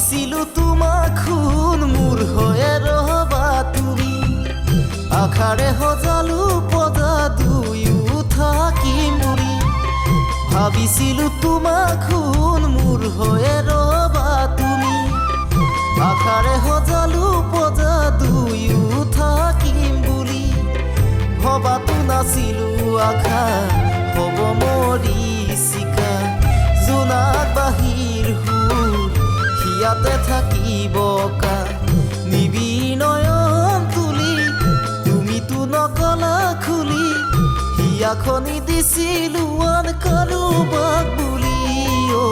ভাবিছিলো তোমাক শুন মোৰ হৈয়ে ৰবা তুমি আখাৰে সজালো পদা দুয়ো থাকিম বুলি ভাবিছিলো তোমাক শুন মোৰ হৈয়ে ৰবা তুমি আখাৰে সজালো পদা দুয়ো থাকিম বুলি ভবাতো নাছিলো আশা হ'ব মৰিচিকা জোনাক বাহিৰ সুৰ হিয়াতে থাকিব কা নিবিনয়ন তুলি তুমিতো নকলা খুলি হিয়াখনি দিছিলো আন কাৰোবাক বুলি ঐ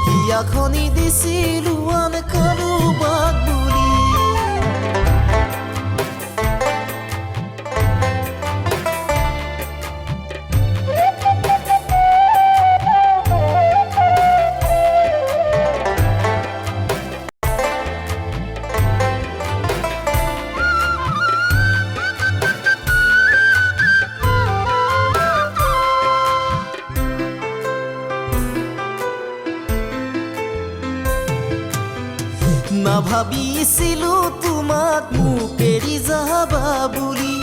হিয়াখনি দিছিলো আন কাৰোবাক বুলি নাভাবিছিলো তোমাক মোক এৰি যাবা বুলি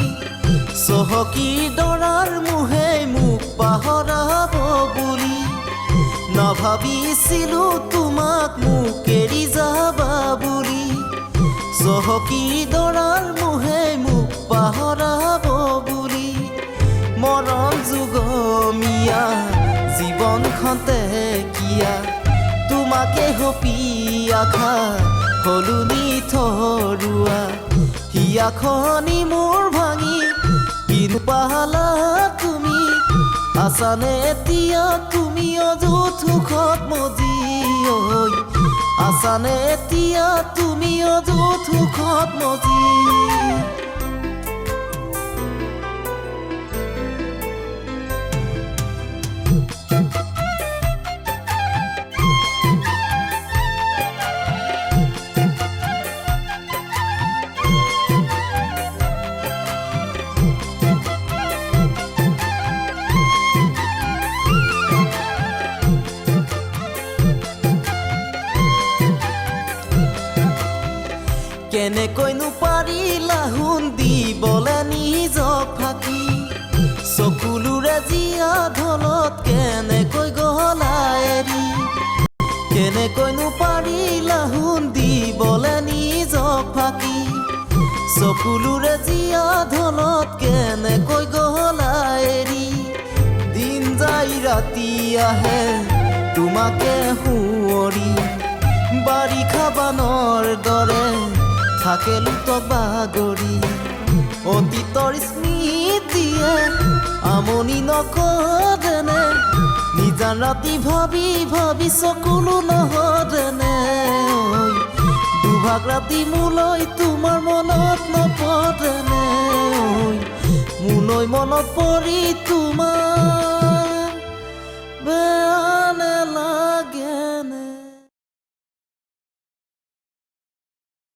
চহকী দৰাৰ মোহে মোক পাহৰাব বুলি নাভাবিছিলো তোমাক মোক এৰি যাবা বুলি চহকী দৰাৰ মোহে মোক পাহৰাব বুলি মৰম যুগমীয়া জীৱনখনতে কিয়া তোমাকে হপি আশা হলুনি থৰুৱা হিয়াখনি মোৰ ভাঙি কিনো পালা তুমি আছানে এতিয়া তুমি অযুত সুখত মজি ঐ আছানে এতিয়া তুমি অযুত সুখত মজি কেনেকৈনো পাৰিলা শুন দিবলে নিজক ফাঁকি চকুলোৰে জীয়া ঢলত কেনেকৈ গলা এৰি কেনেকৈনো পাৰিলা শুন দিবলে নিজক ফাঁকি চকুলোৰে জীয়া ঢলত কেনেকৈ গলা এৰি দিন যাই ৰাতি আহে তোমাকে সুঁৱৰি বাৰিষা বানৰ দৰে থাকেলো তো বাগৰি অতীতৰ স্মৃতিয়ে আমনি নকৰেনে নিজান ৰাতি ভাবি ভাবি চকুলো নহৰেনে দুভাগ ৰাতি মোলৈ তোমাৰ মনত নপৰেনে মোলৈ মনত পৰি তোমাৰ